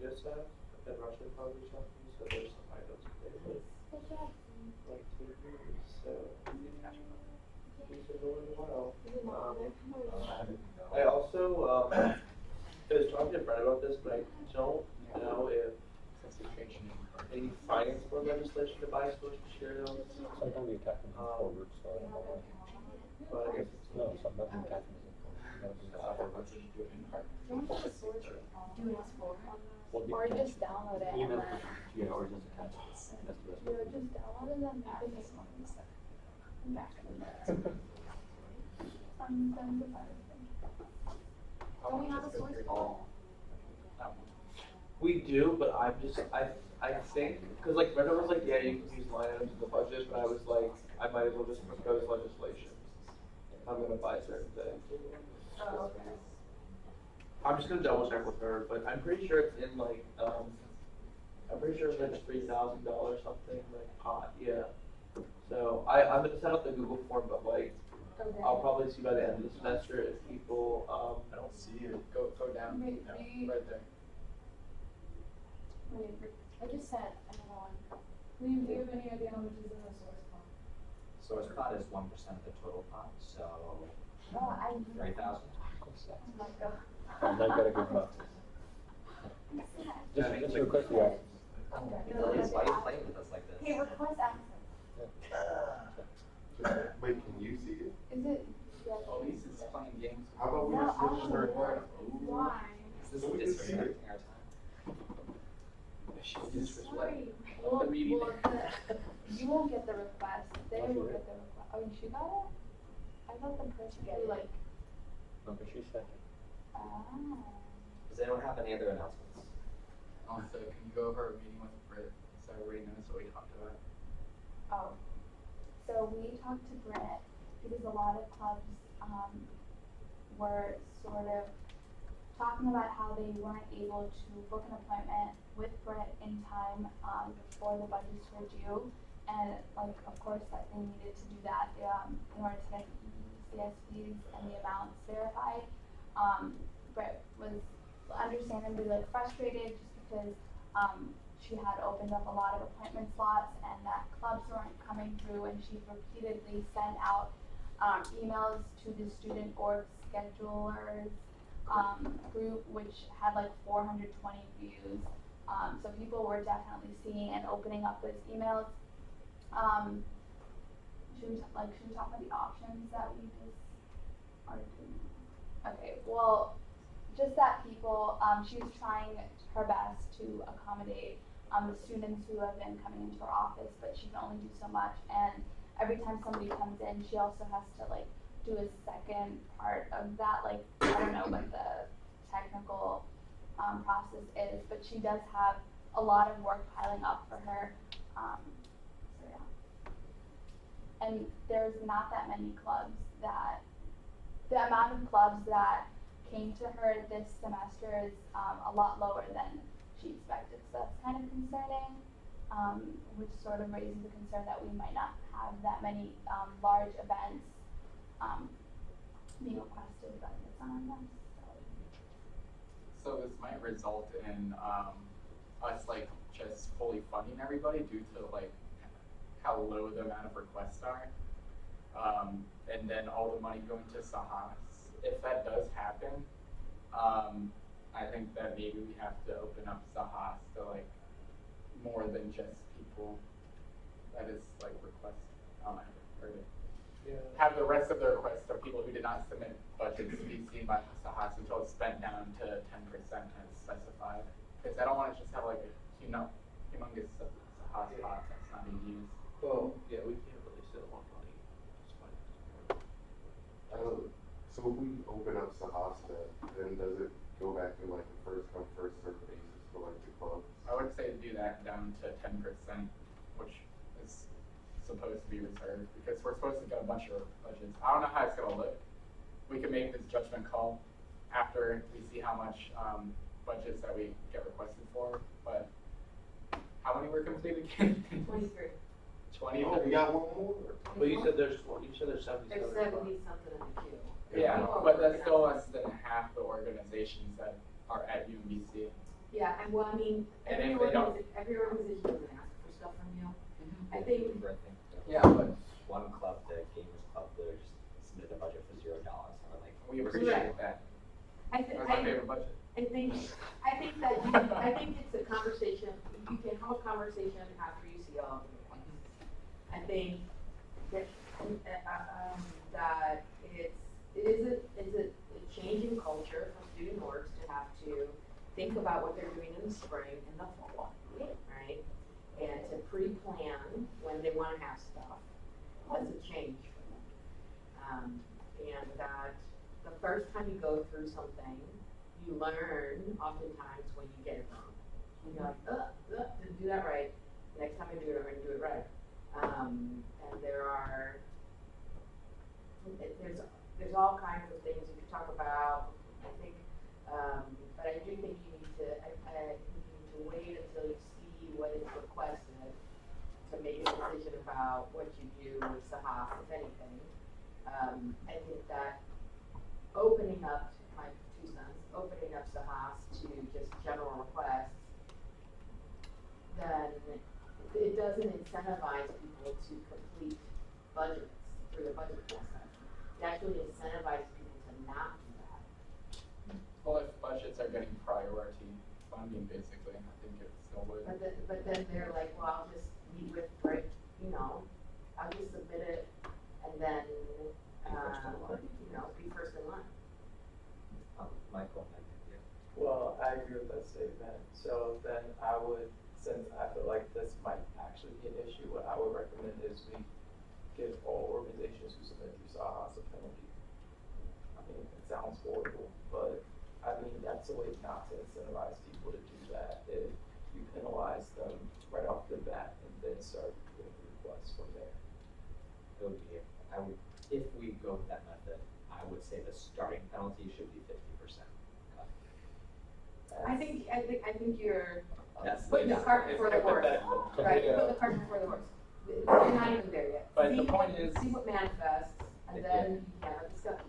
UNICEF and Russian Foundation, so there's some items there, like TV, so these are going well. I also, I was talking to Brett about this, but I don't know if any finance board legislation device was to share those. Sometimes the attachment is forward, so I don't know. But I guess it's. No, sometimes the attachment is Or just download it and Email, then. yeah, or just attach it. That's the best way. Just download it and make it. I'm back in there. Don't we have a source code? We do, but I'm just, I think, cause like Brenda was like, yeah, you can use line items in the budget, but I was like, I might as well just propose legislation. If I'm gonna buy certain things. Oh, okay. I'm just gonna double check with her, but I'm pretty sure it's in like, I'm pretty sure it's like $3,000 something, like pot, yeah. So I'm gonna set up the Google form, but like, Okay. I'll probably see by the end of the semester if people, I don't see it. Go down, Maybe- right there. Wait, I just said another one. Liam, do you have any idea how much is in the source code? Source pot is 1% of the total pot, so Oh, I. 3,000. Oh my God. I'm not gonna give up. Just request the access. Elise, why are you playing with us like this? Hey, request access. Wait, can you see it? Is it? Elise is playing games. How about we No, just switch to her? Why? This So we is can see it. disrespecting our time. she's disrespectful. Sorry. The meeting. You won't get the request, they will get the request. Oh, she got it? I thought the person who like, No, but she sent it. Does anyone have any other announcements? Also, can you go over a meeting with Britt, so everybody knows what we talked about? oh. So we talked to Britt because a lot of clubs, were sort of talking about how they weren't able to book an appointment with Britt in time, before the budgets were due. And like, of course, that they needed to do that, in order to get the CSPs and the amounts verified. Britt was understandably like frustrated just because, she had opened up a lot of appointment slots and that clubs weren't coming through, and she repeatedly sent out, emails to the student org schedulers, group, which had like 420 views. So people were definitely seeing and opening up those emails. Should we talk about the options that we just are doing? Okay, well, just that people, she was trying her best to accommodate, the students who have been coming into her office, but she can only do so much. And every time somebody comes in, she also has to like do a second part of that, like, I don't know what the technical process is, but she does have a lot of work piling up for her. So yeah. And there's not that many clubs that, the amount of clubs that came to her this semester is a lot lower than she expected. So that's kind of concerning, which sort of raises the concern that we might not have that many large events being requested, but it's on them. So this might result in, us like just fully funding everybody due to like how low the amount of requests are. And then all the money going to Sahas. If that does happen, I think that maybe we have to open up Sahas to like more than just people that is like request, or Yeah. have the rest of the requests are people who did not submit budgets to be seen by Sahas until it's spent down to 10% as specified. Because I don't want to just have like a humongous Sahas pot that's not being used. Well, yeah, we can't really sit on money. It's fine. So if we open up Sahasta, then does it go back to like the first come, first served basis for like the clubs? I would say do that down to 10%, which is supposed to be reserved, because we're supposed to get a bunch of budgets. I don't know how it's gonna look. We can make this judgment call after we see how much budgets that we get requested for, but how many were completed again? 23. 20, Oh, we got one more? But you said there's 70 There's 70 something in the queue. Yeah, People are but that's working still on it. less than half the organizations that are at UMBC. Yeah, and well, I mean, And every if they don't- organization doesn't ask for stuff from you. I think, Yeah, but One club, the Gamers Club, they just submitted a budget for $0. And we're like, we "Where's appreciate the-" that. I That's think, my favorite budget. I think I think it's a conversation, you can have a conversation after you see all of the points. I think that, that it's a change in culture for student orgs to have to think about what they're doing in the spring and the fall, right? And to pre-plan when they wanna have stuff, that's a change for them. And that the first time you go through something, you learn oftentimes when you get it wrong. You're like, didn't do that right. Next time I do it, I'm gonna do it right. And there's all kinds of things you could talk about. I think, but I do think you need to. I think you need to wait until you see what is requested to make a decision about what you do with Sahas, if anything. I think that opening up my 2 cents, opening up Sahas to just general requests, then it doesn't incentivize people to complete budgets through the budget process. It actually incentivizes people to not do that. Well, if budgets are getting priority funding, basically, I think it still would. But then they're like, well, I'll just meet with, right, I'll just submit it and then, be first in line. Michael, Well, I agree with that statement. So then I would, since I feel like this might actually be an issue, what I would recommend is we give all organizations who submit through Sahas a penalty. I mean, it sounds horrible, but I mean, that's a way not to incentivize people to do that. If you penalize them right off the bat and then start getting requests from there. it would be, if we go with that method, I would say the starting penalty should be 50%. I think you're That's putting the like- cart before the horse, hypothetical. right? Yeah. Put the cart before the horse. You're not even there yet. But See the point is- see what manifests, and Yeah. then you can have a discussion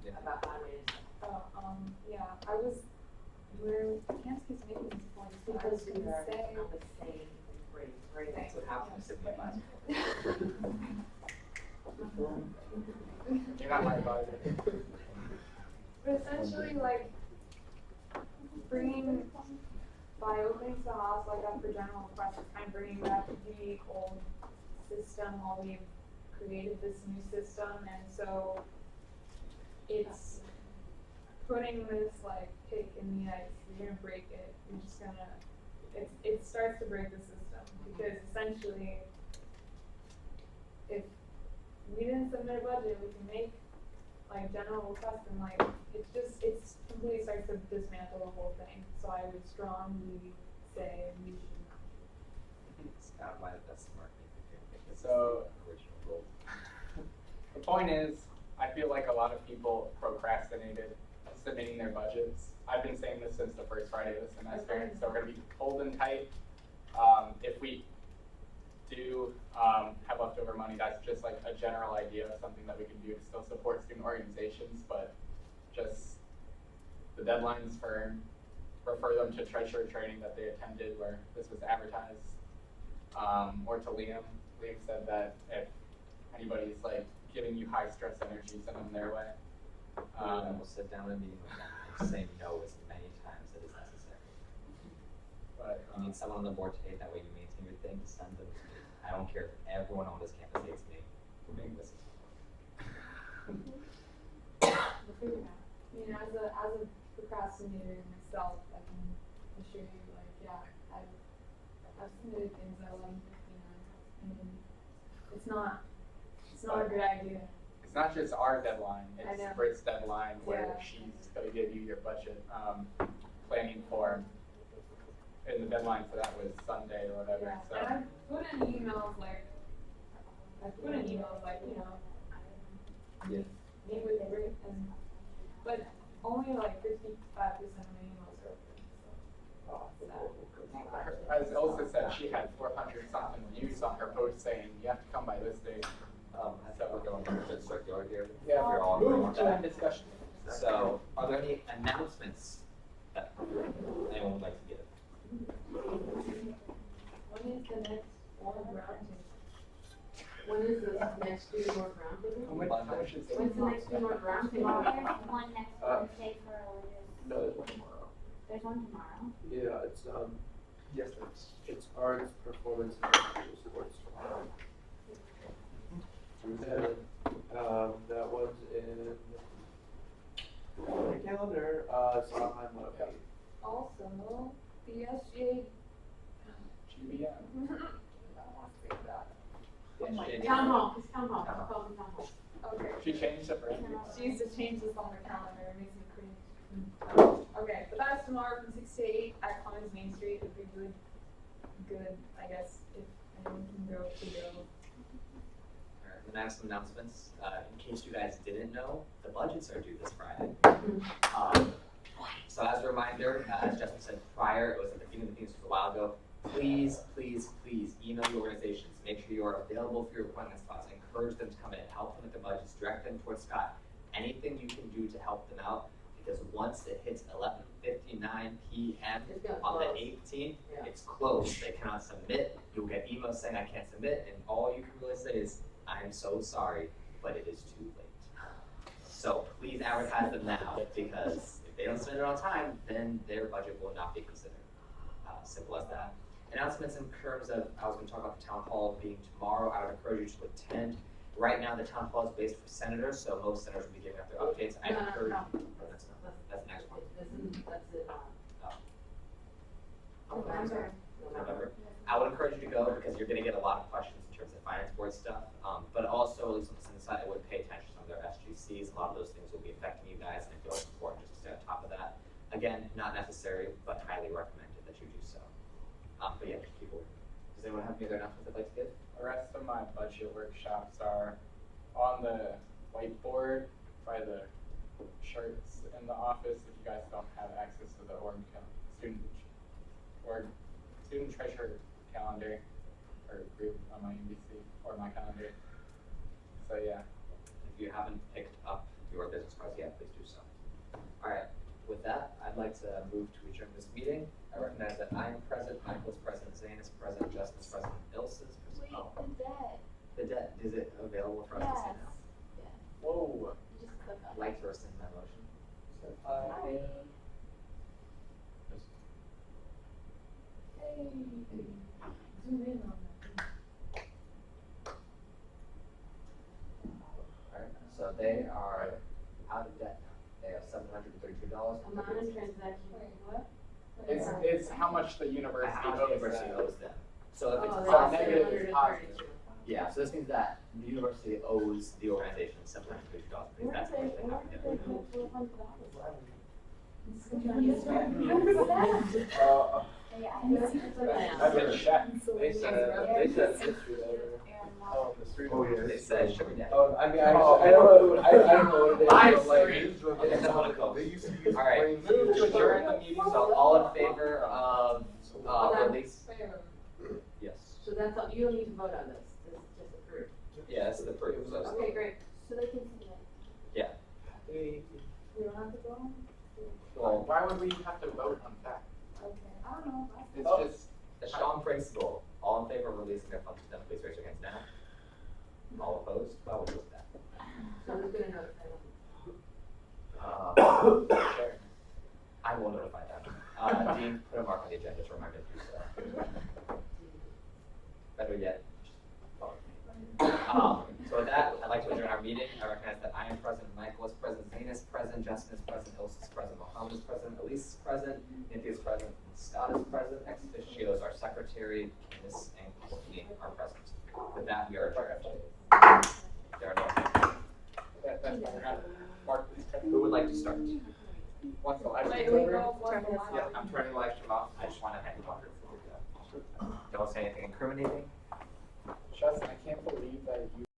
Yeah. about how to manage it. Yeah, Cass keeps making these points, but I was Because we gonna are say, on the same grade, right? That's what happens in my class. You're not my advisor. but essentially, like, bringing, by opening Sahas like that for general requests, it's kind of bringing back the old system while we've created this new system, and so it's putting this like pick in the ice. You're gonna break it. You're just gonna. It starts to break the system because essentially, if we didn't submit a budget, we can make like general requests and like it's completely starts to dismantle the whole thing. So I would strongly say we should not. It's not why that's smart. So- Original goal. The point is, I feel like a lot of people procrastinated submitting their budgets. I've been saying this since the first Friday of the semester, so we're gonna be holding tight. If we do have leftover money, that's just like a general idea of something that we can do to still support student organizations, but just the deadline's firm. Refer them to treasurer training that they attended where this was advertised. Or to Liam. Liam said that if anybody's like giving you high stress energy, send them their way. We'll sit down in a meeting with them and say no as many times as is necessary. But You need someone on the board today, that way you maintain your thing, send them to me. I don't care if everyone on this campus hates me for being this. We'll figure it out. As a procrastinator myself, I can assure you, like, yeah, I've submitted things at 11:59, and it's not a good idea. it's not just our deadline, I it's know. Britt's deadline where Yeah. she's gonna give you your budget planning form. And the deadline for that was Sunday or whatever, Yeah, so. and I've put in emails like, Yeah. meet with Rick, but only like 55% of my emails are open, so. As Elsa said, she had 400 something news on her post saying you have to come by this date. I thought we're going a bit circular here. Yeah, We're all move to agreeing on end that. discussion. So, are there any announcements that anyone would like to give? When is the next board roundtable? When is the next student board roundtable? How much is it? When's the next student board roundtable? There's one next Wednesday for religious. No, there's one tomorrow. There's one tomorrow. Yeah, it's, Yes, it's arts, performance, and individual sports tomorrow. And, that one's in my calendar, Sondheim Levy. Also, the SGA. GBM. Town hall, it's town hall, it's called the town hall. Okay. She changed it, right? She used to change this on their calendar, it makes me cringe. Okay, but that's tomorrow from 6 to 8 at Commons Main Street. It'd be good, I guess, if anyone can go to go. Alright, then I have some announcements. In case you guys didn't know, the budgets are due this Friday. So as a reminder, as Justin said prior, it was at the beginning of the meeting just a while ago. Please, please, please email the organizations. Make sure you are available for your appointment spots. Encourage them to come in, help them with their budgets, direct them towards Scott. Anything you can do to help them out, because once it hits 11:59 p.m. It's gonna on the close. 18th, Yeah. it's closed. They cannot submit. You'll get emails saying I can't submit, and all you can really say is, I'm so sorry, but it is too late. So please advertise them now, because if they don't submit it on time, then their budget will not be considered. Simple as that. Announcements in terms of, I was going to talk about the town hall being tomorrow. I would encourage you to attend. Right now, the town hall is based for senators, so most senators will be giving up their updates. I No, encourage. no. Oh, that's not. That's the next one. That's it, Oh. November. I would encourage you to go because you're going to get a lot of questions in terms of finance board stuff. But also, at least on the Senate side, I would pay attention to some of their SGCs. A lot of those things will be affecting you guys, and I feel it's important just to stay on top of that. Again, not necessary, but highly recommended that you do so. But yeah, just keep working. Does anyone have any other announcements they'd like to give? The rest of my budget workshops are on the whiteboard by the shirts in the office. If you guys don't have access to the student treasurer calendar or group on my UMBC or my calendar. So yeah. If you haven't picked up your business cards yet, please do so. All right. With that, I'd like to move to adjourn this meeting. I recognize that I am present, Michael is present, Zane is present, Justin is present, Ilse is present. Wait, Oh, the debt. the debt, is it available for us to see Yes. now? Yeah. Whoa. You just click on I'd it. like to rescind my motion. Sorry. Hey, zoom in on that. Alright, so they are out of debt now. They have $732. Amount of transaction, what? It's how much the university How much the university owes them. So if it's Oh, so that's negative is 732. positive. yeah, so this means that the university owes the organization $732 because that's how much they have to get. Yeah, I know. I've been checked. They said history there. Oh, the street. Oh, yeah. They said sugar daddy. Oh, I mean, I don't know, I don't know what it is. Live but, like, stream. it's That's what it not- goes. They used to use Alright, plain move to English. adjourn the meeting. So all in favor of release? Yes. So that's all, you don't need to vote on this, this is just approved. Yeah, this is the proof. So Okay, great. So they can submit. yeah. We don't have to go? Well, Why would we have to vote on that? Okay, I don't know. It's just. the strong principle. All in favor of releasing their funds to them, please raise your hands now. All opposed? Well, we'll lose that. So who's gonna notify them? Sure. I will notify them. Dean, put a mark on the agenda to remind me to do so. Better yet, just follow me. So with that, I'd like to adjourn our meeting. I recognize that I am present, Michael is present, Zane is present, Justin is present, Ilse is present, Mohammed is present, Elise is present, Cynthia is present, and Scott is present. Ex officios, our secretary, Miss and Courtney are present. With that, we are adjourned. There are no. That's fine. Mark, please check. Who would like to start? Once the live Wait, stream's we over. go for the Yeah, I'm turning the live stream off. I just want to hand you one. Don't say anything incriminating. Justin, I can't believe that you